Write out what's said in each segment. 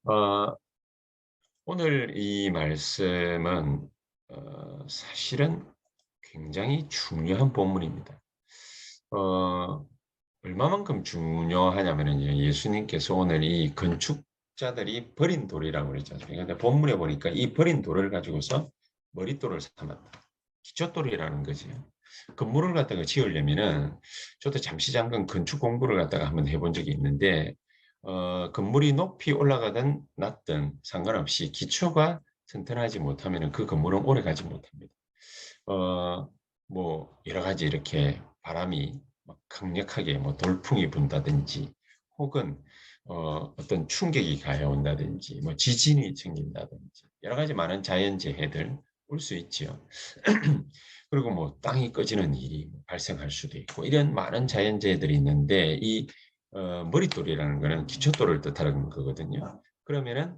어, 오늘 이 말씀은 사실은 굉장히 중요한 본문입니다. 어, 얼마만큼 중요하냐면요. 예수님께서 오늘 이 건축자들이 버린 돌이라고 그랬지 않습니까? 근데 본문에 보니까 이 버린 돌을 가지고서 머릿돌을 삼았다. 기초돌이라는 거지. 건물을 갖다가 지으려면은 저도 잠시 잠깐 건축 공부를 갖다가 한번 해본 적이 있는데 건물이 높이 올라가든 낮든 상관없이 기초가 튼튼하지 못하면 그 건물은 오래 가지 못합니다. 어, 뭐 여러 가지 이렇게 바람이 막 강력하게 뭐 돌풍이 분다든지 혹은 어떤 충격이 가해온다든지 뭐 지진이 생긴다든지 여러 가지 많은 자연재해들 올 수 있지요. 그리고 뭐 땅이 꺼지는 일이 발생할 수도 있고 이런 많은 자연재해들이 있는데 이 머릿돌이라는 거는 기초돌을 뜻하는 거거든요. 그러면은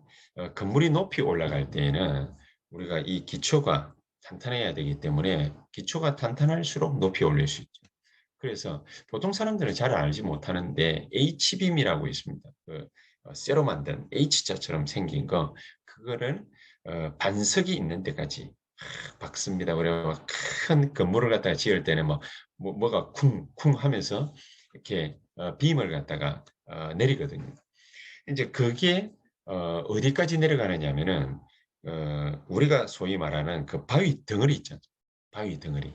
건물이 높이 올라갈 때에는 우리가 이 기초가 탄탄해야 되기 때문에 기초가 탄탄할수록 높이 올릴 수 있죠. 그래서 보통 사람들은 잘 알지 못하는데 H빔이라고 있습니다. 쇠로 만든 H자처럼 생긴 거 그거를 반석이 있는 데까지 박습니다. 그래서 큰 건물을 갖다가 지을 때는 뭐가 쿵쿵 하면서 이렇게 빔을 갖다가 내리거든요. 이제 그게 어디까지 내려가느냐면은 우리가 소위 말하는 그 바위 덩어리 있잖아요. 바위 덩어리.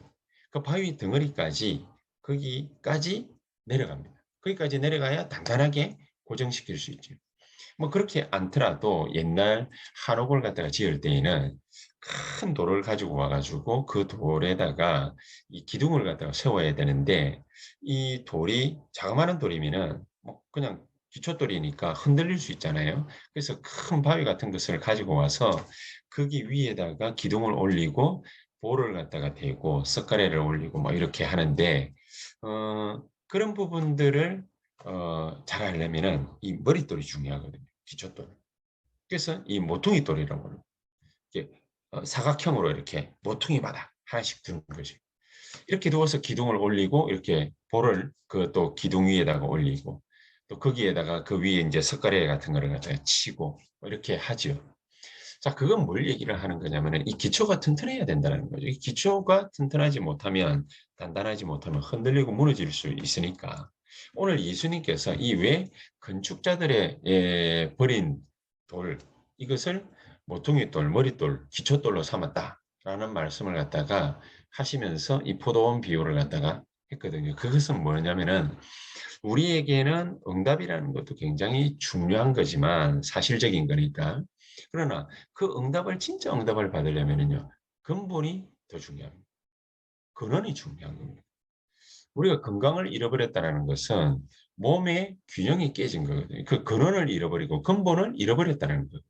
그 바위 덩어리까지 거기까지 내려갑니다. 거기까지 내려가야 단단하게 고정시킬 수 있죠. 뭐 그렇게 않더라도 옛날 한옥을 갖다가 지을 때에는 큰 돌을 가지고 와가지고 그 돌에다가 이 기둥을 갖다가 세워야 되는데 이 돌이 자그마한 돌이면은 뭐 그냥 기초돌이니까 흔들릴 수 있잖아요. 그래서 큰 바위 같은 것을 가지고 와서 거기 위에다가 기둥을 올리고 볼을 갖다가 대고 석가래를 올리고 뭐 이렇게 하는데 그런 부분들을 잘 하려면은 이 머릿돌이 중요하거든요. 기초돌. 그래서 이 모퉁이 돌이라고 합니다. 이게 사각형으로 이렇게 모퉁이마다 하나씩 두는 거죠. 이렇게 두어서 기둥을 올리고 이렇게 볼을 그 또 기둥 위에다가 올리고 또 거기에다가 그 위에 이제 석가래 같은 거를 갖다가 치고 뭐 이렇게 하죠. 자, 그건 뭘 얘기를 하는 거냐면은 이 기초가 튼튼해야 된다는 거죠. 이 기초가 튼튼하지 못하면 단단하지 못하면 흔들리고 무너질 수 있으니까 오늘 예수님께서 이 왜 건축자들의 버린 돌 이것을 모퉁이 돌, 머릿돌, 기초돌로 삼았다라는 말씀을 갖다가 하시면서 이 포도원 비유를 갖다가 했거든요. 그것은 뭐냐면은 우리에게는 응답이라는 것도 굉장히 중요한 거지만 사실적인 거니까. 그러나 그 응답을 진짜 응답을 받으려면은요. 근본이 더 중요합니다. 근원이 중요한 겁니다. 우리가 건강을 잃어버렸다는 것은 몸의 균형이 깨진 거거든요. 그 근원을 잃어버리고 근본을 잃어버렸다는 거예요.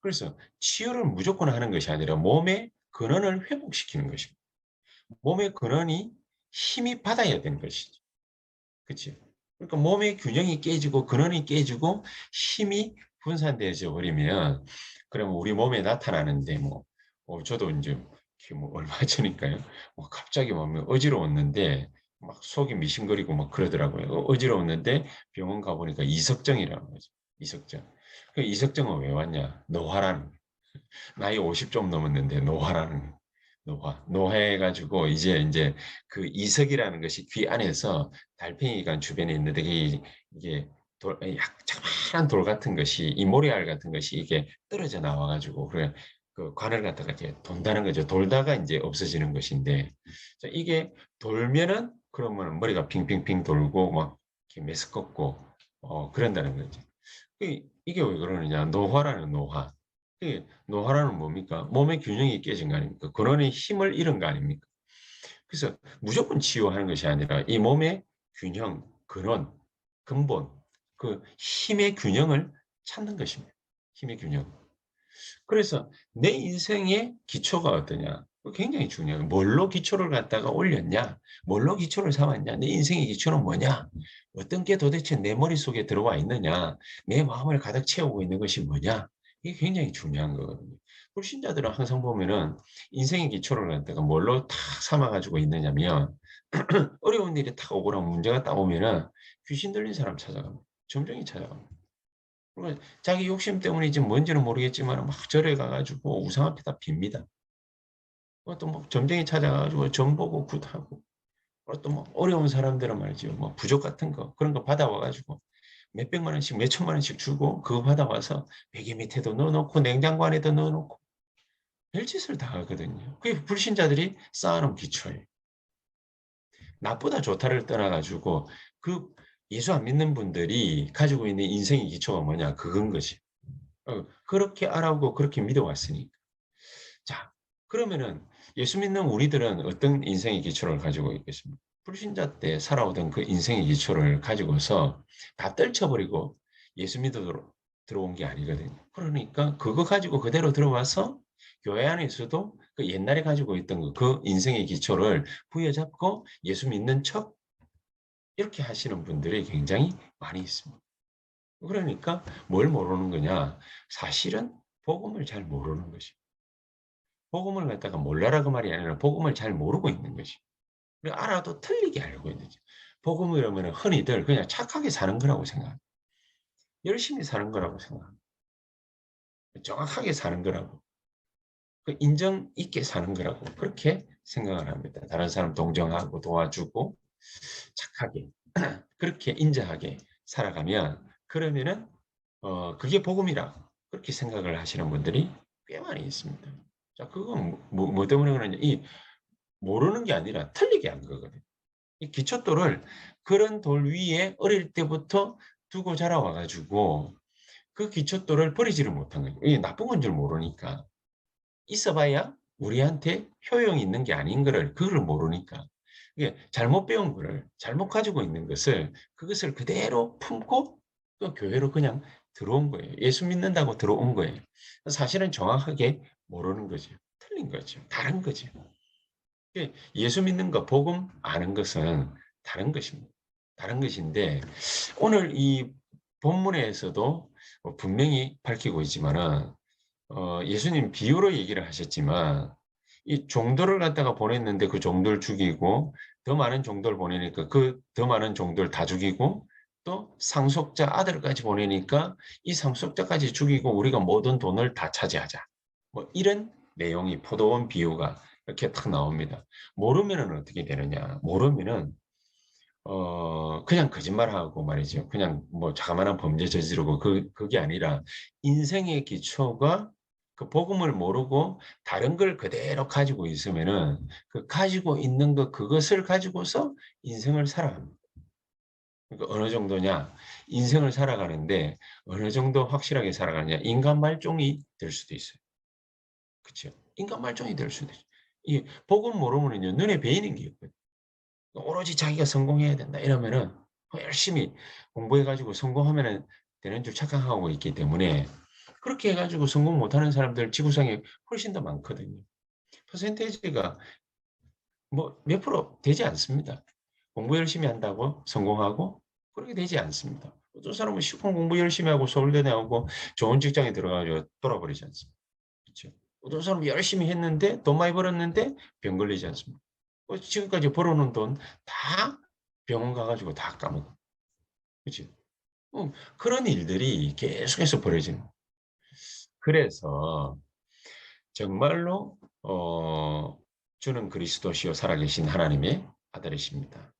그래서 치유를 무조건 하는 것이 아니라 몸의 근원을 회복시키는 것입니다. 몸의 근원이 힘이 받아야 되는 것이죠. 그치? 그러니까 몸의 균형이 깨지고 근원이 깨지고 힘이 분산되어져 버리면 그러면 우리 몸에 나타나는데 저도 이제 뭐 얼마 전이니까요. 갑자기 막 어지러웠는데 막 속이 미심거리고 막 그러더라고요. 어지러웠는데 병원 가보니까 이석증이라는 거죠. 이석증. 그 이석증은 왜 왔냐? 노화라는 거예요. 나이 50 좀 넘었는데 노화라는 거예요. 노화해가지고 이제 그 이석이라는 것이 귀 안에서 달팽이관 주변에 있는데 이게 자그마한 돌 같은 것이 이 모래알 같은 것이 이게 떨어져 나와가지고 그래 그 관을 갖다가 이렇게 돈다는 거죠. 돌다가 이제 없어지는 것인데 자, 이게 돌면은 그러면 머리가 핑핑핑 돌고 막 이렇게 메스껍고 그런다는 거죠. 이게 왜 그러느냐? 노화라는 노화. 이게 노화라는 뭡니까? 몸의 균형이 깨진 거 아닙니까? 근원의 힘을 잃은 거 아닙니까? 그래서 무조건 치유하는 것이 아니라 이 몸의 균형, 근원, 근본, 그 힘의 균형을 찾는 것입니다. 힘의 균형. 그래서 내 인생의 기초가 어떠냐? 굉장히 중요해요. 뭘로 기초를 갖다가 올렸냐? 뭘로 기초를 삼았냐? 내 인생의 기초는 뭐냐? 어떤 게 도대체 내 머릿속에 들어와 있느냐? 내 마음을 가득 채우고 있는 것이 뭐냐? 이게 굉장히 중요한 거거든요. 불신자들은 항상 보면은 인생의 기초를 갖다가 뭘로 탁 삼아가지고 있느냐면 어려운 일이 탁 오거나 문제가 딱 오면은 귀신 들린 사람 찾아갑니다. 점쟁이 찾아갑니다. 그리고 자기 욕심 때문인지 뭔지는 모르겠지만 막 절에 가가지고 우상 앞에다 빕니다. 또 뭐 점쟁이 찾아가지고 점 보고 굿하고 또 뭐 어려운 사람들은 말이죠. 뭐 부족 같은 거 그런 거 받아와가지고 몇백만 원씩 몇천만 원씩 주고 그거 받아와서 베개 밑에도 넣어놓고 냉장고 안에도 넣어놓고 별짓을 다 하거든요. 그게 불신자들이 쌓아놓은 기초예요. 나보다 좋다를 떠나가지고 그 예수 안 믿는 분들이 가지고 있는 인생의 기초가 뭐냐 그건 것이. 그렇게 알아오고 그렇게 믿어왔으니. 자, 그러면은 예수 믿는 우리들은 어떤 인생의 기초를 가지고 있겠습니까? 불신자 때 살아오던 그 인생의 기초를 가지고서 다 떨쳐버리고 예수 믿어 들어온 게 아니거든요. 그러니까 그거 가지고 그대로 들어와서 교회 안에서도 그 옛날에 가지고 있던 그 인생의 기초를 부여잡고 예수 믿는 척 이렇게 하시는 분들이 굉장히 많이 있습니다. 그러니까 뭘 모르는 거냐? 사실은 복음을 잘 모르는 것이. 복음을 갖다가 몰라라 그 말이 아니라 복음을 잘 모르고 있는 것이. 그리고 알아도 틀리게 알고 있는 거지. 복음이라면 흔히들 그냥 착하게 사는 거라고 생각합니다. 열심히 사는 거라고 생각합니다. 정확하게 사는 거라고. 그 인정 있게 사는 거라고 그렇게 생각을 합니다. 다른 사람 동정하고 도와주고 착하게 그렇게 인자하게 살아가면 그러면은 그게 복음이라 그렇게 생각을 하시는 분들이 꽤 많이 있습니다. 자, 그건 뭐 때문에 그러냐? 이 모르는 게 아니라 틀리게 한 거거든요. 이 기초돌을 그런 돌 위에 어릴 때부터 두고 자라와 가지고 그 기초돌을 버리지를 못한 거예요. 이게 나쁜 건 줄 모르니까. 있어봐야 우리한테 효용이 있는 게 아닌 거를 그걸 모르니까. 이게 잘못 배운 거를 잘못 가지고 있는 것을 그것을 그대로 품고 또 교회로 그냥 들어온 거예요. 예수 믿는다고 들어온 거예요. 사실은 정확하게 모르는 거죠. 틀린 거죠. 다른 거죠. 예수 믿는 것, 복음 아는 것은 다른 것입니다. 다른 것인데 오늘 이 본문에서도 분명히 밝히고 있지만은 예수님 비유로 얘기를 하셨지만 이 종들을 갖다가 보냈는데 그 종들 죽이고 더 많은 종들 보내니까 그 더 많은 종들 다 죽이고 또 상속자 아들까지 보내니까 이 상속자까지 죽이고 우리가 모든 돈을 다 차지하자. 뭐 이런 내용이 포도원 비유가 이렇게 탁 나옵니다. 모르면은 어떻게 되느냐? 모르면은 그냥 거짓말하고 말이죠. 그냥 뭐 자그마한 범죄 저지르고 그게 아니라 인생의 기초가 그 복음을 모르고 다른 걸 그대로 가지고 있으면은 그 가지고 있는 것 그것을 가지고서 인생을 살아갑니다. 그러니까 어느 정도냐? 인생을 살아가는데 어느 정도 확실하게 살아가느냐? 인간 말종이 될 수도 있어요. 그쵸? 인간 말종이 될 수도 있어요. 이 복음 모르면은요 눈에 베이는 게 있거든요. 오로지 자기가 성공해야 된다 이러면은 열심히 공부해 가지고 성공하면은 되는 줄 착각하고 있기 때문에 그렇게 해 가지고 성공 못하는 사람들 지구상에 훨씬 더 많거든요. 퍼센테이지가 뭐 몇 프로 되지 않습니다. 공부 열심히 한다고 성공하고 그렇게 되지 않습니다. 어떤 사람은 시험 공부 열심히 하고 서울대 나오고 좋은 직장에 들어가 가지고 돌아버리지 않습니까? 그렇죠. 어떤 사람은 열심히 했는데 돈 많이 벌었는데 병 걸리지 않습니까? 지금까지 벌어놓은 돈 다 병원 가가지고 다 까먹어. 그치? 그런 일들이 계속해서 벌어지는 거예요. 그래서 정말로 주는 그리스도시요 살아계신 하나님의 아들이십니다.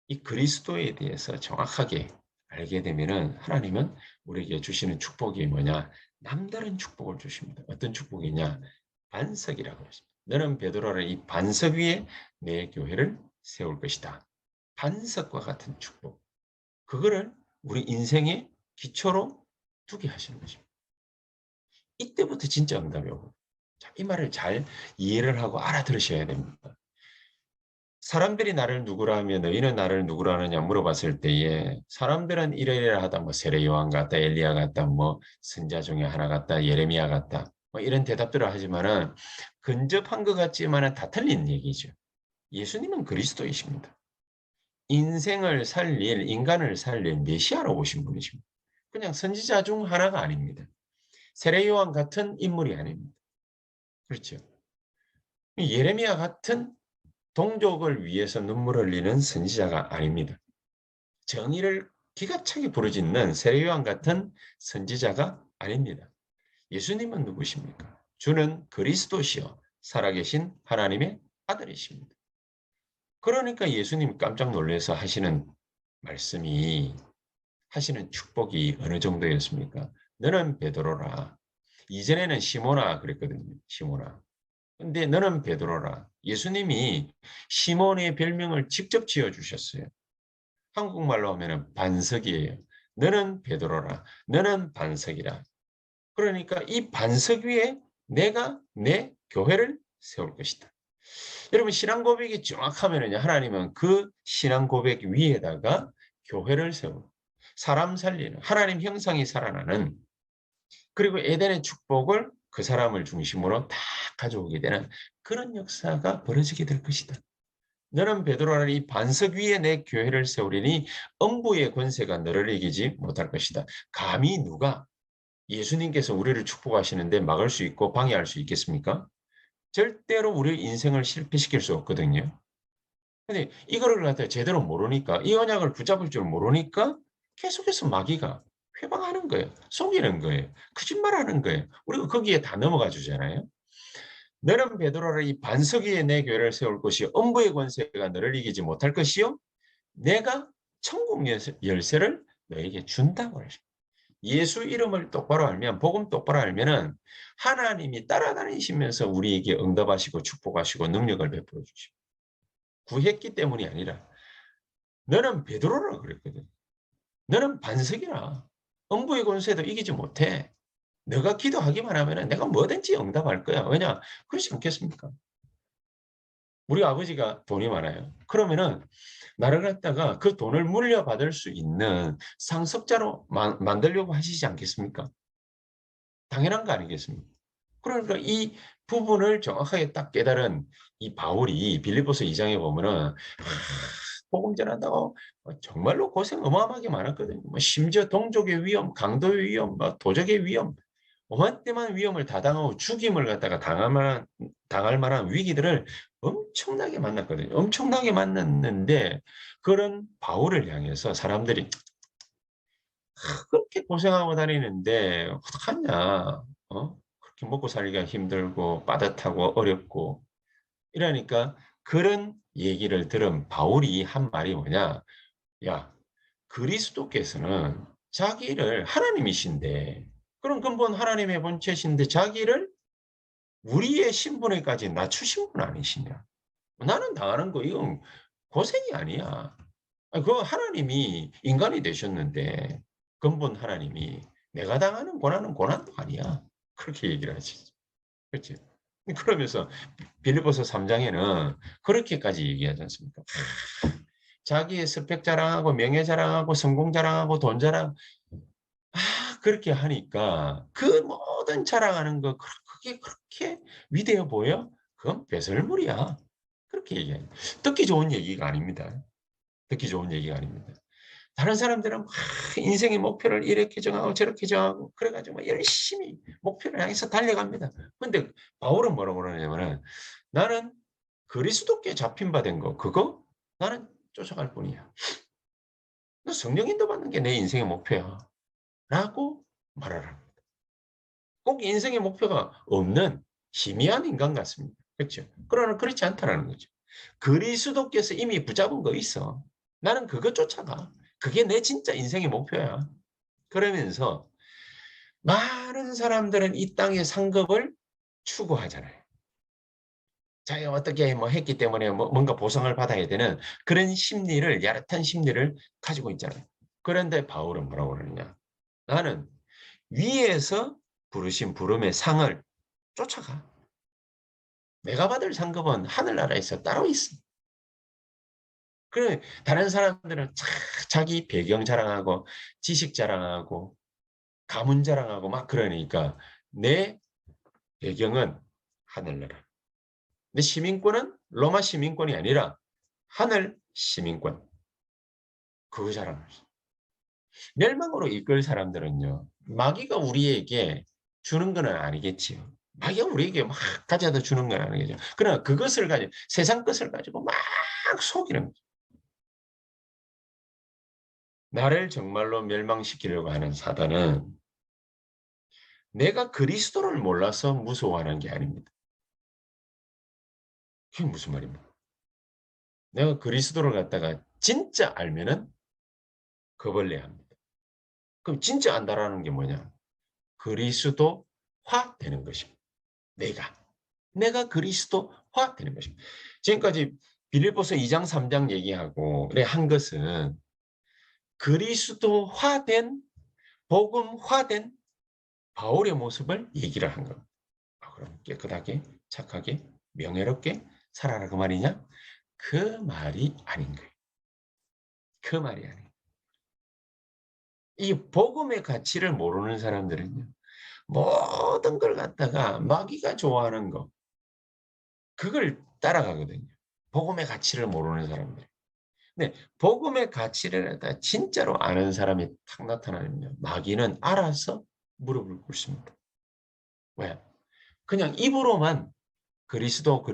이 그리스도에 대해서 정확하게 알게 되면은 하나님은 우리에게 주시는 축복이 뭐냐? 남다른 축복을 주십니다. 어떤 축복이냐? 반석이라고 했습니다. 너는 베드로라 이 반석 위에 내 교회를 세울 것이다. 반석과 같은 축복. 그거를 우리 인생의 기초로 두게 하시는 것입니다. 이때부터 진짜 응답이 오고. 자, 이 말을 잘 이해를 하고 알아들으셔야 됩니다. 사람들이 나를 누구라 하면 너희는 나를 누구라 하느냐 물어봤을 때에 사람들은 이래이래 하다 뭐 세례 요한 같다 엘리야 같다 뭐 선자 중에 하나 같다 예레미야 같다 뭐 이런 대답들을 하지만은 근접한 것 같지만은 다 틀린 얘기죠. 예수님은 그리스도이십니다. 인생을 살릴 인간을 살릴 메시아로 오신 분이십니다. 그냥 선지자 중 하나가 아닙니다. 세례 요한 같은 인물이 아닙니다. 그렇죠. 예레미야 같은 동족을 위해서 눈물 흘리는 선지자가 아닙니다. 정의를 기가 차게 부르짖는 세례요한 같은 선지자가 아닙니다. 예수님은 누구십니까? 주는 그리스도시요 살아계신 하나님의 아들이십니다. 그러니까 예수님이 깜짝 놀라서 하시는 말씀이, 하시는 축복이 어느 정도였습니까? 너는 베드로라. 이전에는 시몬아 그랬거든요. 시몬아. 근데 너는 베드로라. 예수님이 시몬의 별명을 직접 지어주셨어요. 한국말로 하면 반석이에요. 너는 베드로라. 너는 반석이라. 그러니까 이 반석 위에 내가 내 교회를 세울 것이다. 여러분 신앙 고백이 정확하면요. 하나님은 그 신앙 고백 위에다가 교회를 세우고 사람 살리는 하나님 형상이 살아나는, 그리고 에덴의 축복을 그 사람을 중심으로 다 가져오게 되는 그런 역사가 벌어지게 될 것이다. 너는 베드로라는 이 반석 위에 내 교회를 세우리니 음부의 권세가 너를 이기지 못할 것이다. 감히 누가 예수님께서 우리를 축복하시는데 막을 수 있고 방해할 수 있겠습니까? 절대로 우리 인생을 실패시킬 수 없거든요. 근데 이거를 갖다 제대로 모르니까, 이 언약을 붙잡을 줄 모르니까 계속해서 마귀가 회방하는 거예요. 속이는 거예요. 거짓말하는 거예요. 우리가 거기에 다 넘어가 주잖아요. 너는 베드로라 이 반석 위에 내 교회를 세울 것이요 음부의 권세가 너를 이기지 못할 것이요 내가 천국 열쇠를 너에게 준다고 하죠. 예수 이름을 똑바로 알면, 복음 똑바로 알면은 하나님이 따라다니시면서 우리에게 응답하시고 축복하시고 능력을 베풀어 주시고, 구했기 때문이 아니라 너는 베드로라 그랬거든. 너는 반석이라. 음부의 권세도 이기지 못해. 너가 기도하기만 하면은 내가 뭐든지 응답할 거야. 왜냐? 그렇지 않겠습니까? 우리 아버지가 돈이 많아요. 그러면은 나를 갖다가 그 돈을 물려받을 수 있는 상속자로 만들려고 하시지 않겠습니까? 당연한 거 아니겠습니까? 그러니까 이 부분을 정확하게 딱 깨달은 이 바울이 빌립보서 2장에 보면은 복음 전한다고 정말로 고생 어마어마하게 많았거든요. 뭐 심지어 동족의 위험, 강도의 위험, 뭐 도적의 위험, 어마어마한 위험을 다 당하고 죽임을 갖다가 당할 만한 위기들을 엄청나게 만났거든요. 엄청나게 만났는데 그런 바울을 향해서 사람들이 그렇게 고생하고 다니는데 어떡하냐? 그렇게 먹고 살기가 힘들고 빠듯하고 어렵고 이러니까 그런 얘기를 들은 바울이 한 말이 뭐냐? 야, 그리스도께서는 자기를 하나님이신데, 그럼 근본 하나님의 본체신데 자기를 우리의 신분에까지 낮추신 분 아니시냐? 나는 당하는 거 이건 고생이 아니야. 그 하나님이 인간이 되셨는데 근본 하나님이 내가 당하는 고난은 고난도 아니야. 그렇게 얘기를 하지. 그렇지? 그러면서 빌립보서 3장에는 그렇게까지 얘기하지 않습니까? 자기의 스펙 자랑하고 명예 자랑하고 성공 자랑하고 돈 자랑 그렇게 하니까 그 모든 자랑하는 거 그게 그렇게 위대해 보여? 그건 배설물이야. 그렇게 얘기해요. 듣기 좋은 얘기가 아닙니다. 듣기 좋은 얘기가 아닙니다. 다른 사람들은 막 인생의 목표를 이렇게 정하고 저렇게 정하고 그래가지고 막 열심히 목표를 향해서 달려갑니다. 근데 바울은 뭐라고 그러냐면은 나는 그리스도께 잡힌 바 된 거, 그거 나는 쫓아갈 뿐이야. 성령인도 받는 게 내 인생의 목표야. 라고 말을 합니다. 꼭 인생의 목표가 없는 희미한 인간 같습니다. 그렇죠? 그러나 그렇지 않다는 거죠. 그리스도께서 이미 붙잡은 거 있어. 나는 그거 쫓아가. 그게 내 진짜 인생의 목표야. 그러면서 많은 사람들은 이 땅의 상급을 추구하잖아요. 자기가 어떻게 뭐 했기 때문에 뭔가 보상을 받아야 되는 그런 심리를, 야릇한 심리를 가지고 있잖아요. 그런데 바울은 뭐라고 그러느냐? 나는 위에서 부르신 부름의 상을 쫓아가. 내가 받을 상급은 하늘나라에서 따로 있어. 그래, 다른 사람들은 자기 배경 자랑하고 지식 자랑하고 가문 자랑하고 막 그러니까 내 배경은 하늘나라. 내 시민권은 로마 시민권이 아니라 하늘 시민권. 그 자랑을. 멸망으로 이끌 사람들은요. 마귀가 우리에게 주는 건 아니겠지요. 마귀가 우리에게 막 가져다 주는 건 아니겠죠. 그러나 그것을 가지고 세상 것을 가지고 막 속이는 거죠. 나를 정말로 멸망시키려고 하는 사단은 내가 그리스도를 몰라서 무서워하는 게 아닙니다. 그게 무슨 말입니까? 내가 그리스도를 갖다가 진짜 알면은 겁을 내야 합니다. 그럼 진짜 안다라는 게 뭐냐? 그리스도화 되는 것입니다. 내가 그리스도화 되는 것입니다. 지금까지 빌립보서 2장 3장 얘기하고 한 것은 그리스도화된 복음화된 바울의 모습을 얘기를 한 겁니다. 그럼 깨끗하게 착하게 명예롭게 살아라 그 말이냐? 그 말이 아닌 거예요. 그 말이 아닌 거예요. 이 복음의 가치를 모르는 사람들은요. 모든 걸 갖다가 마귀가 좋아하는 거 그걸 따라가거든요. 복음의 가치를 모르는 사람들. 근데 복음의 가치를 갖다 진짜로 아는 사람이 탁 나타나면요. 마귀는 알아서 무릎을 꿇습니다. 왜? 그냥 입으로만 그리스도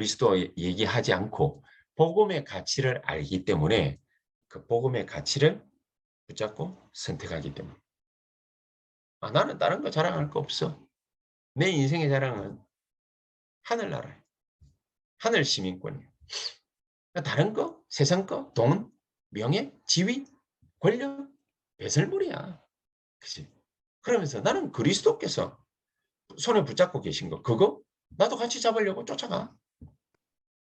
얘기하지 않고 복음의 가치를 알기 때문에 그 복음의 가치를 붙잡고 선택하기 때문에. 나는 다른 거 자랑할 거 없어. 내 인생의 자랑은 하늘나라예요. 하늘 시민권이에요. 다른 거, 세상 거, 돈, 명예, 지위, 권력, 배설물이야. 그치? 그러면서 나는 그리스도께서 손에 붙잡고 계신 거, 그거 나도 같이 잡으려고 쫓아가.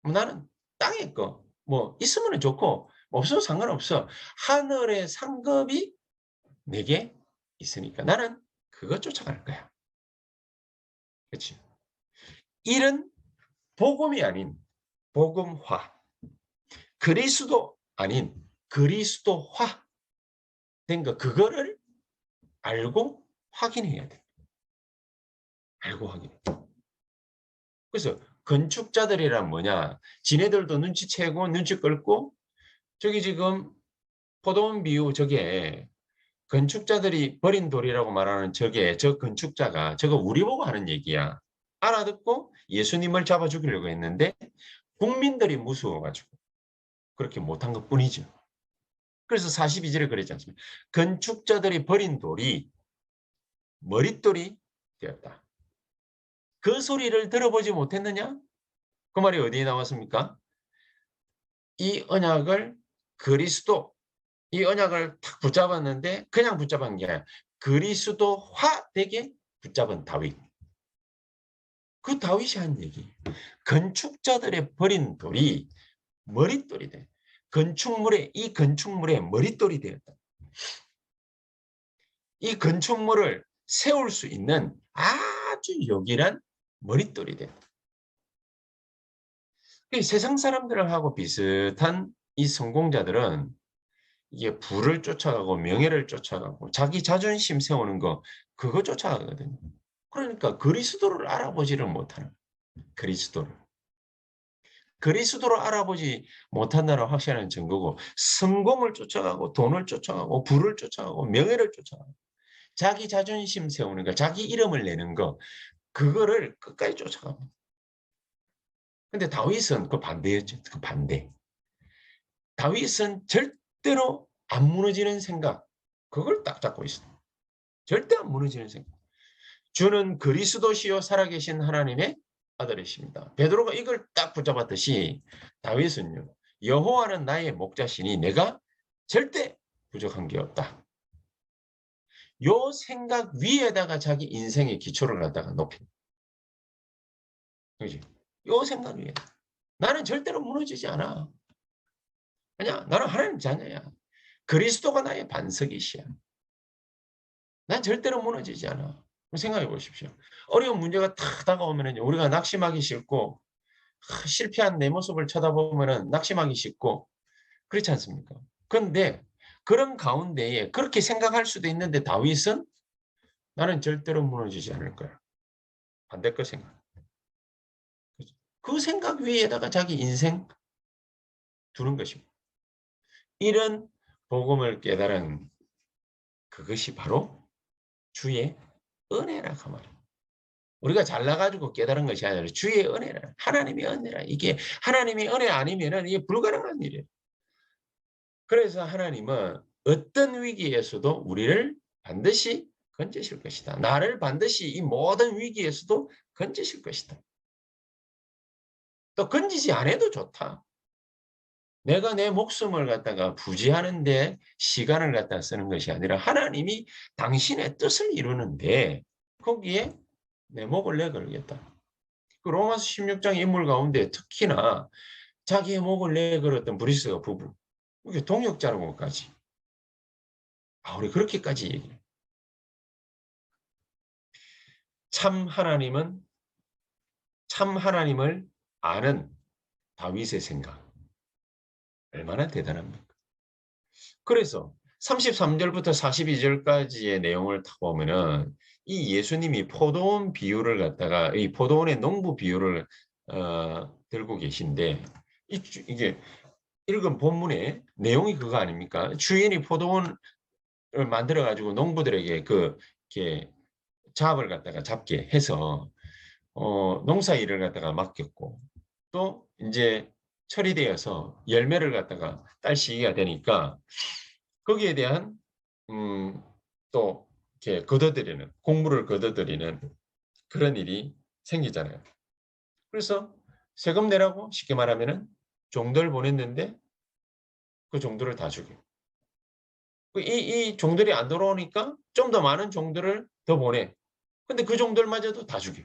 나는 땅의 거, 뭐 있으면 좋고 없어도 상관없어. 하늘의 상급이 내게 있으니까 나는 그거 쫓아갈 거야. 그렇지? 일은 복음이 아닌 복음화, 그리스도 아닌 그리스도화 된 거, 그거를 알고 확인해야 돼. 알고 확인해. 그래서 건축자들이란 뭐냐? 지네들도 눈치채고 눈치 끌고 저기 지금 포도원 비유 저게 건축자들이 버린 돌이라고 말하는 저게 저 건축자가 저거 우리 보고 하는 얘기야. 알아듣고 예수님을 잡아 죽이려고 했는데 국민들이 무서워가지고 그렇게 못한 것뿐이죠. 그래서 42절에 그랬지 않습니까? 건축자들이 버린 돌이 머릿돌이 되었다. 그 소리를 들어보지 못했느냐? 그 말이 어디에 나왔습니까? 이 언약을 그리스도, 이 언약을 탁 붙잡았는데 그냥 붙잡은 게 아니라 그리스도화되게 붙잡은 다윗. 그 다윗이 한 얘기. 건축자들의 버린 돌이 머릿돌이 돼. 이 건축물의 머릿돌이 되었다. 이 건축물을 세울 수 있는 아주 요긴한 머릿돌이 된다. 세상 사람들하고 비슷한 이 성공자들은 이게 부를 쫓아가고 명예를 쫓아가고 자기 자존심 세우는 거 그거 쫓아가거든요. 그러니까 그리스도를 알아보지를 못하는 그리스도를. 그리스도를 알아보지 못한다는 확실한 증거고 성공을 쫓아가고 돈을 쫓아가고 부를 쫓아가고 명예를 쫓아가고 자기 자존심 세우는 거 자기 이름을 내는 거 그거를 끝까지 쫓아갑니다. 근데 다윗은 그 반대였죠. 그 반대. 다윗은 절대로 안 무너지는 생각 그걸 딱 잡고 있어요. 절대 안 무너지는 생각. 주는 그리스도시요 살아계신 하나님의 아들이십니다. 베드로가 이걸 딱 붙잡았듯이 다윗은요. 여호와는 나의 목자시니 내가 절대 부족한 게 없다. 요 생각 위에다가 자기 인생의 기초를 갖다가 높입니다. 그지? 요 생각 위에. 나는 절대로 무너지지 않아. 아니야, 나는 하나님 자녀야. 그리스도가 나의 반석이시야. 난 절대로 무너지지 않아. 생각해 보십시오. 어려운 문제가 탁 다가오면 우리가 낙심하기 싫고 실패한 내 모습을 쳐다보면 낙심하기 쉽고 그렇지 않습니까? 그런데 그런 가운데에 그렇게 생각할 수도 있는데 다윗은 나는 절대로 무너지지 않을 거야. 반대거 생각. 그 생각 위에다가 자기 인생 두는 것입니다. 이런 복음을 깨달은 그것이 바로 주의 은혜라고 말합니다. 우리가 잘나가지고 깨달은 것이 아니라 주의 은혜라. 하나님의 은혜라. 이게 하나님의 은혜 아니면은 이게 불가능한 일이에요. 그래서 하나님은 어떤 위기에서도 우리를 반드시 건지실 것이다. 나를 반드시 이 모든 위기에서도 건지실 것이다. 또 건지지 않아도 좋다. 내가 내 목숨을 갖다가 부지하는데 시간을 갖다 쓰는 것이 아니라 하나님이 당신의 뜻을 이루는데 거기에 내 목을 내걸겠다. 그 로마서 16장 인물 가운데 특히나 자기의 목을 내걸었던 브리스가 부부. 이게 동역자라고까지. 우리 그렇게까지 얘기해요. 참 하나님은 참 하나님을 아는 다윗의 생각. 얼마나 대단합니까? 그래서 33절부터 42절까지의 내용을 타 보면은 이 예수님이 포도원 비유를 갖다가 이 포도원의 농부 비유를 들고 계신데 이게 읽은 본문의 내용이 그거 아닙니까? 주인이 포도원을 만들어 가지고 농부들에게 이렇게 잡을 갖다가 잡게 해서 농사 일을 갖다가 맡겼고 또 이제 철이 되어서 열매를 갖다가 딸 시기가 되니까 거기에 대한 또 이렇게 거둬들이는 공물을 거둬들이는 그런 일이 생기잖아요. 그래서 세금 내라고 쉽게 말하면은 종들 보냈는데 그 종들을 다 죽여. 이 종들이 안 돌아오니까 좀 더 많은 종들을 더 보내. 근데 그 종들마저도 다 죽여.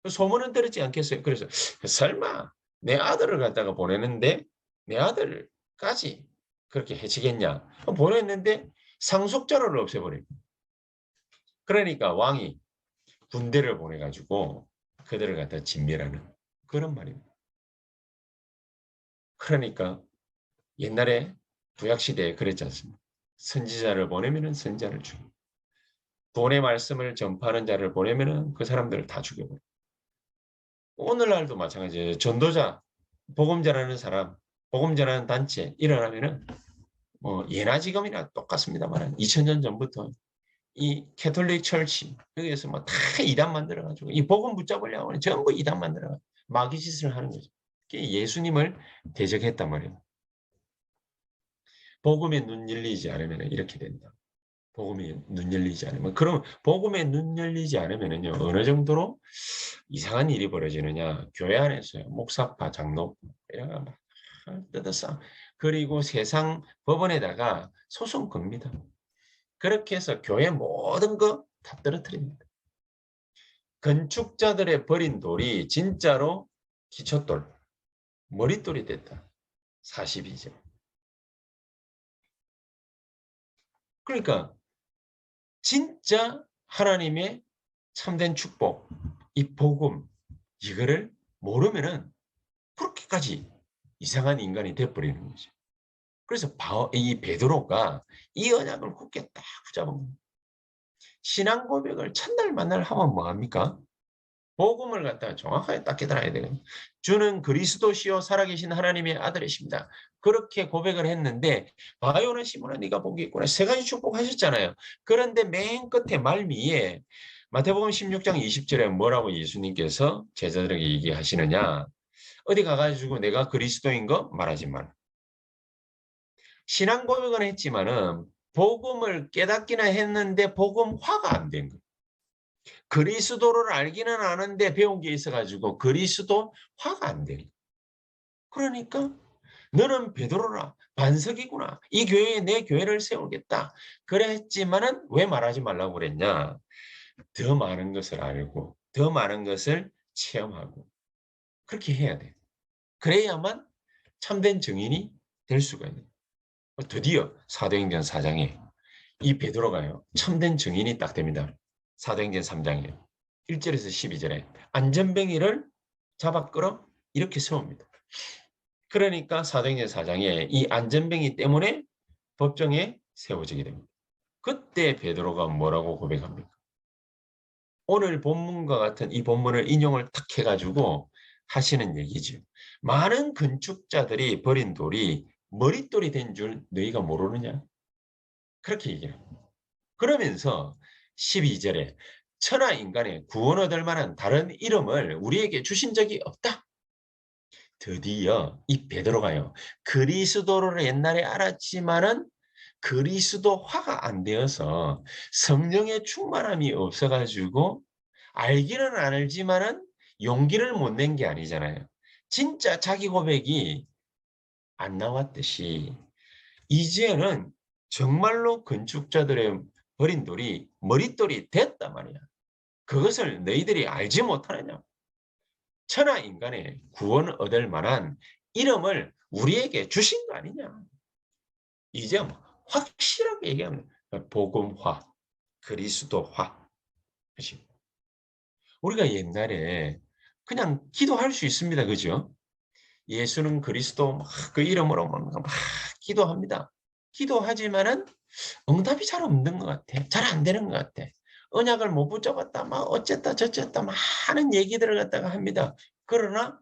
소문은 들었지 않겠어요? 그래서 설마 내 아들을 갖다가 보내는데 내 아들까지 그렇게 해치겠냐? 보냈는데 상속자를 없애버려요. 그러니까 왕이 군대를 보내가지고 그들을 갖다 진멸하는 그런 말입니다. 그러니까 옛날에 구약시대에 그랬지 않습니까? 선지자를 보내면은 선지자를 죽이고 구원의 말씀을 전파하는 자를 보내면은 그 사람들을 다 죽여버려요. 오늘날도 마찬가지예요. 전도자, 복음 전하는 사람, 복음 전하는 단체 일어나면은 뭐 예나 지금이나 똑같습니다만 2000년 전부터 이 캐톨릭 철치 여기에서 뭐 다 이단 만들어 가지고 이 복음 붙잡으려고 하면 전부 이단 만들어 가지고 마귀 짓을 하는 거죠. 그게 예수님을 대적했단 말이에요. 복음에 눈 열리지 않으면 이렇게 된다. 복음에 눈 열리지 않으면 그럼 복음에 눈 열리지 않으면은요 어느 정도로 이상한 일이 벌어지느냐 교회 안에서요 목사파 장로파 이런 거 막 뜯어싸 그리고 세상 법원에다가 소송 겁니다. 그렇게 해서 교회 모든 거 다 떨어뜨립니다. 건축자들의 버린 돌이 진짜로 기초돌, 머릿돌이 됐다. 42절. 그러니까 진짜 하나님의 참된 축복, 이 복음 이거를 모르면은 그렇게까지 이상한 인간이 돼버리는 거죠. 그래서 이 베드로가 이 언약을 굳게 딱 붙잡은 겁니다. 신앙 고백을 첫날 만날 하면 뭐합니까? 복음을 갖다가 정확하게 딱 깨달아야 되거든요. 주는 그리스도시요 살아계신 하나님의 아들이십니다. 그렇게 고백을 했는데 바요나 시몬아 네가 복이 있구나. 세 가지 축복하셨잖아요. 그런데 맨 끝에 말미에 마태복음 16장 20절에 뭐라고 예수님께서 제자들에게 얘기하시느냐. 어디 가가지고 내가 그리스도인 거 말하지 마라. 신앙 고백은 했지만은 복음을 깨닫기는 했는데 복음화가 안 된 거예요. 그리스도를 알기는 아는데 배운 게 있어가지고 그리스도화가 안 돼. 그러니까 너는 베드로라 반석이구나. 이 교회에 내 교회를 세우겠다. 그랬지만은 왜 말하지 말라고 그랬냐? 더 많은 것을 알고 더 많은 것을 체험하고 그렇게 해야 돼. 그래야만 참된 증인이 될 수가 있는. 드디어 사도행전 4장에 이 베드로가요. 참된 증인이 딱 됩니다. 사도행전 3장에 1절에서 12절에 안전뱅이를 잡아 끌어 이렇게 세웁니다. 그러니까 사도행전 4장에 이 안전뱅이 때문에 법정에 세워지게 됩니다. 그때 베드로가 뭐라고 고백합니까? 오늘 본문과 같은 이 본문을 인용을 탁 해가지고 하시는 얘기죠. 많은 건축자들이 버린 돌이 머릿돌이 된 줄 너희가 모르느냐? 그렇게 얘기해요. 그러면서 12절에 천하 인간의 구원 얻을 만한 다른 이름을 우리에게 주신 적이 없다. 드디어 이 베드로가요. 그리스도를 옛날에 알았지만은 그리스도화가 안 되어서 성령의 충만함이 없어가지고 알기는 알지만은 용기를 못 낸 게 아니잖아요. 진짜 자기 고백이 안 나왔듯이 이제는 정말로 건축자들의 버린 돌이 머릿돌이 됐단 말이야. 그것을 너희들이 알지 못하느냐. 천하 인간의 구원을 얻을 만한 이름을 우리에게 주신 거 아니냐. 이제 확실하게 얘기하면 복음화, 그리스도화. 그치? 우리가 옛날에 그냥 기도할 수 있습니다. 그죠? 예수는 그리스도 그 이름으로 막 기도합니다. 기도하지만은 응답이 잘 없는 것 같아. 잘 안 되는 것 같아. 언약을 못 붙잡았다, 막 어쨌다 저쨌다 많은 얘기들을 갖다가 합니다. 그러나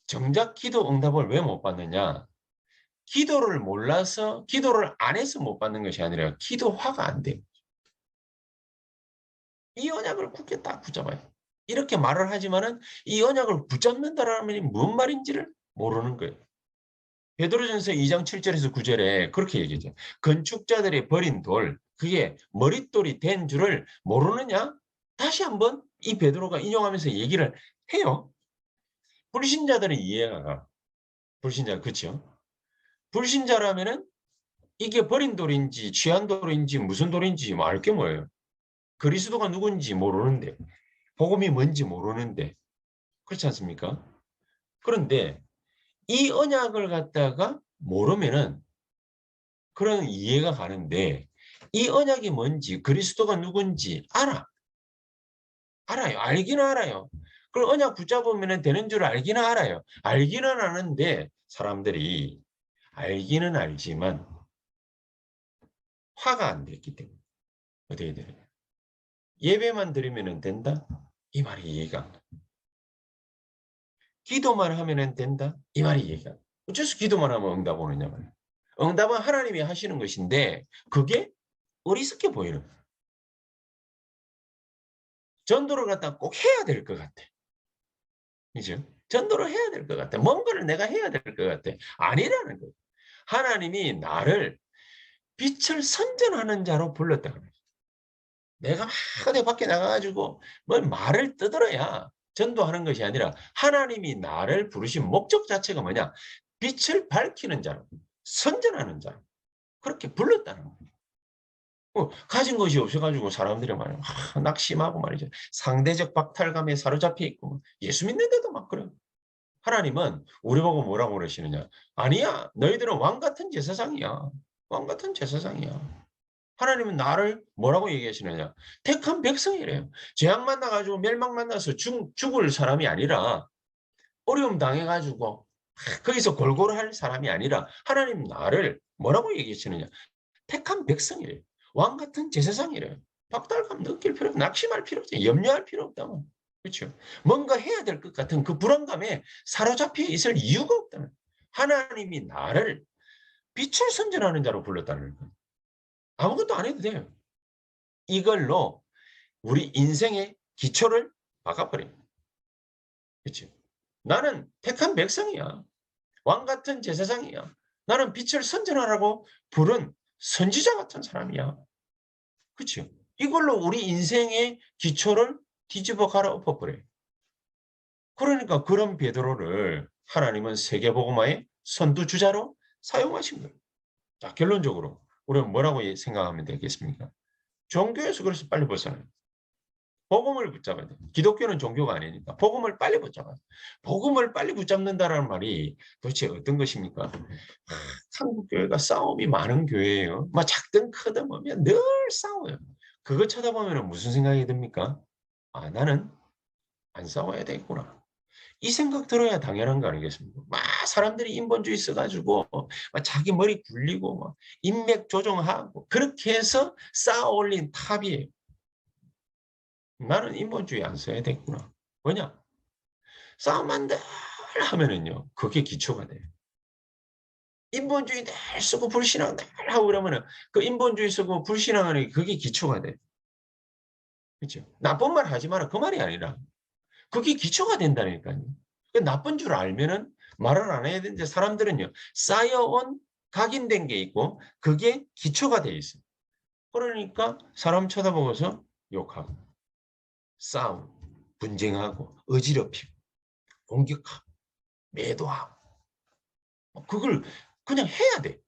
정작 기도 응답을 왜 못 받느냐? 기도를 몰라서 기도를 안 해서 못 받는 것이 아니라 기도화가 안 돼. 이 언약을 굳게 딱 붙잡아요. 이렇게 말을 하지만은 이 언약을 붙잡는다라는 말이 뭔 말인지를 모르는 거예요. 베드로전서 2장 7절에서 9절에 그렇게 얘기하죠. 건축자들이 버린 돌, 그게 머릿돌이 된 줄을 모르느냐? 다시 한번 이 베드로가 인용하면서 얘기를 해요. 불신자들은 이해가 가. 불신자, 그렇죠? 불신자라면은 이게 버린 돌인지 취한 돌인지 무슨 돌인지 뭐 알 게 뭐예요. 그리스도가 누군지 모르는데 복음이 뭔지 모르는데 그렇지 않습니까? 그런데 이 언약을 갖다가 모르면은 그런 이해가 가는데 이 언약이 뭔지 그리스도가 누군지 알아요. 알기는 알아요. 그걸 언약 붙잡으면 되는 줄 알기는 알아요. 알기는 아는데 사람들이 알기는 알지만 화가 안 됐기 때문에 어떻게 돼요? 예배만 드리면 된다? 이 말이 이해가 안 돼. 기도만 하면 된다? 이 말이 이해가 안 돼. 어째서 기도만 하면 응답 오느냐 말이야. 응답은 하나님이 하시는 것인데 그게 어리석게 보이는 거야. 전도를 갖다 꼭 해야 될 것 같아. 그죠? 전도를 해야 될 것 같아. 뭔가를 내가 해야 될 것 같아. 아니라는 거예요. 하나님이 나를 빛을 선전하는 자로 불렀다 그래요. 내가 막 어디 밖에 나가가지고 뭘 말을 떠들어야 전도하는 것이 아니라 하나님이 나를 부르신 목적 자체가 뭐냐? 빛을 밝히는 자로, 선전하는 자로 그렇게 불렀다는 거예요. 가진 것이 없어가지고 사람들이 말이야 낙심하고 말이죠. 상대적 박탈감에 사로잡혀 있고 예수 믿는데도 막 그래요. 하나님은 우리 보고 뭐라고 그러시느냐? 아니야. 너희들은 왕 같은 제사장이야. 왕 같은 제사장이야. 하나님은 나를 뭐라고 얘기하시느냐? 택한 백성이래요. 재앙 만나가지고 멸망 만나서 죽을 사람이 아니라 어려움 당해가지고 거기서 골고루 할 사람이 아니라 하나님 나를 뭐라고 얘기하시느냐? 택한 백성이래요. 왕 같은 제사장이래요. 박달감 느낄 필요 없고 낙심할 필요 없죠. 염려할 필요 없다면. 그렇죠. 뭔가 해야 될 것 같은 그 불안감에 사로잡혀 있을 이유가 없다는 거예요. 하나님이 나를 빛을 선전하는 자로 불렀다는 거예요. 아무것도 안 해도 돼요. 이걸로 우리 인생의 기초를 박아버려요. 그렇죠. 나는 택한 백성이야. 왕 같은 제사장이야. 나는 빛을 선전하라고 부른 선지자 같은 사람이야. 그렇죠. 이걸로 우리 인생의 기초를 뒤집어 갈아엎어 버려요. 그러니까 그런 베드로를 하나님은 세계복음화의 선두주자로 사용하신 거예요. 자, 결론적으로 우리는 뭐라고 생각하면 되겠습니까? 종교에서 그래서 빨리 벗어나요. 복음을 붙잡아야 돼. 기독교는 종교가 아니니까 복음을 빨리 붙잡아야 돼. 복음을 빨리 붙잡는다라는 말이 도대체 어떤 것입니까? 한국 교회가 싸움이 많은 교회예요. 막 작든 크든 보면 늘 싸워요. 그거 쳐다보면 무슨 생각이 듭니까? 아, 나는 안 싸워야 되겠구나. 이 생각 들어야 당연한 거 아니겠습니까? 막 사람들이 인본주의 써가지고 막 자기 머리 굴리고 막 인맥 조종하고 그렇게 해서 쌓아 올린 탑이에요. 나는 인본주의 안 써야 되겠구나. 뭐냐? 싸움만 늘 하면은요. 그게 기초가 돼요. 인본주의 늘 쓰고 불신앙 늘 하고 그러면은 그 인본주의 쓰고 불신앙하는 게 그게 기초가 돼. 그렇죠? 나쁜 말 하지 마라. 그 말이 아니라 그게 기초가 된다니까요. 그 나쁜 줄 알면은 말을 안 해야 되는데 사람들은요. 쌓여온 각인된 게 있고 그게 기초가 돼 있어요. 그러니까 사람 쳐다보고서 욕하고 싸우고 분쟁하고 어지럽히고 공격하고 매도하고 그걸 그냥 해야 돼.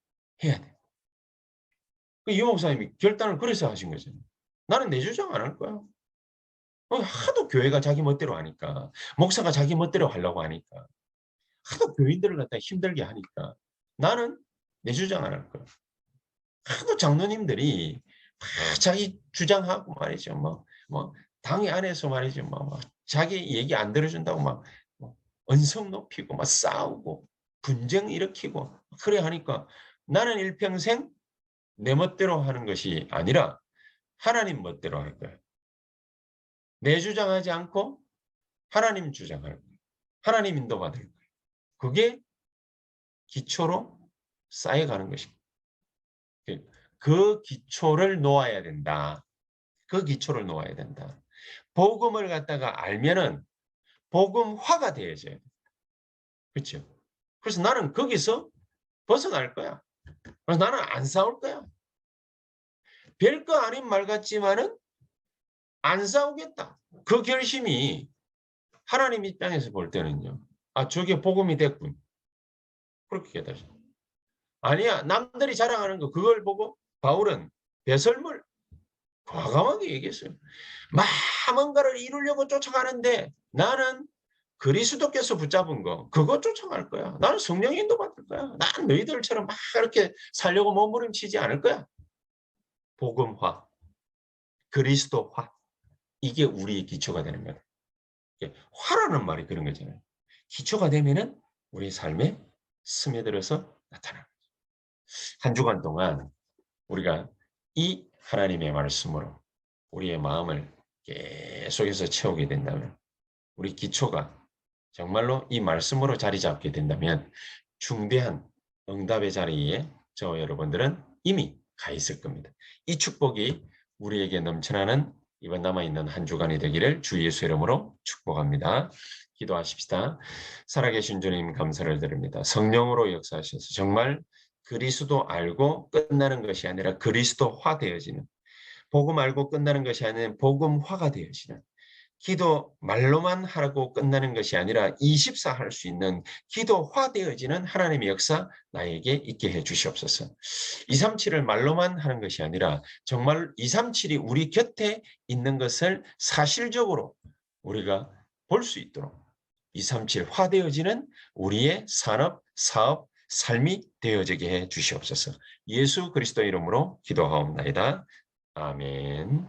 해야 돼. 그 유 목사님이 결단을 그래서 하신 거잖아요. 나는 내 주장 안 할 거야. 하도 교회가 자기 멋대로 하니까 목사가 자기 멋대로 하려고 하니까 하도 교인들을 갖다 힘들게 하니까 나는 내 주장 안 할 거야. 하도 장로님들이 막 자기 주장하고 말이죠. 뭐 당회 안에서 말이죠. 막 자기 얘기 안 들어준다고 막 언성 높이고 막 싸우고 분쟁 일으키고 그래 하니까 나는 일평생 내 멋대로 하는 것이 아니라 하나님 멋대로 할 거야. 내 주장하지 않고 하나님 주장할 거야. 하나님 인도받을 거야. 그게 기초로 쌓여가는 것입니다. 그 기초를 놓아야 된다. 그 기초를 놓아야 된다. 복음을 갖다가 알면은 복음화가 되어져야 돼. 그렇죠? 그래서 나는 거기서 벗어날 거야. 그래서 나는 안 싸울 거야. 별거 아닌 말 같지만은 안 싸우겠다. 그 결심이 하나님 입장에서 볼 때는요. 아, 저게 복음이 됐군. 그렇게 깨달아요. 아니야. 남들이 자랑하는 거 그걸 보고 바울은 배설물 과감하게 얘기했어요. 막 뭔가를 이루려고 쫓아가는데 나는 그리스도께서 붙잡은 거 그거 쫓아갈 거야. 나는 성령 인도 받을 거야. 난 너희들처럼 막 이렇게 살려고 몸부림치지 않을 거야. 복음화, 그리스도화 이게 우리의 기초가 되는 거야. 화라는 말이 그런 거잖아요. 기초가 되면은 우리 삶에 스며들어서 나타나는 거죠. 한 주간 동안 우리가 이 하나님의 말씀으로 우리의 마음을 계속해서 채우게 된다면 우리 기초가 정말로 이 말씀으로 자리 잡게 된다면 중대한 응답의 자리에 저와 여러분들은 이미 가 있을 겁니다. 이 축복이 우리에게 넘쳐나는 이번 남아있는 한 주간이 되기를 주 예수 이름으로 축복합니다. 기도하십시다. 살아계신 주님 감사를 드립니다. 성령으로 역사하셔서 정말 그리스도 알고 끝나는 것이 아니라 그리스도화 되어지는 복음 알고 끝나는 것이 아니라 복음화가 되어지는 기도 말로만 하고 끝나는 것이 아니라 24 할 수 있는 기도화되어지는 하나님의 역사 나에게 있게 해 주시옵소서. 237을 말로만 하는 것이 아니라 정말 237이 우리 곁에 있는 것을 사실적으로 우리가 볼 수 있도록 237 화되어지는 우리의 산업, 사업, 삶이 되어지게 해 주시옵소서. 예수 그리스도 이름으로 기도하옵나이다. 아멘.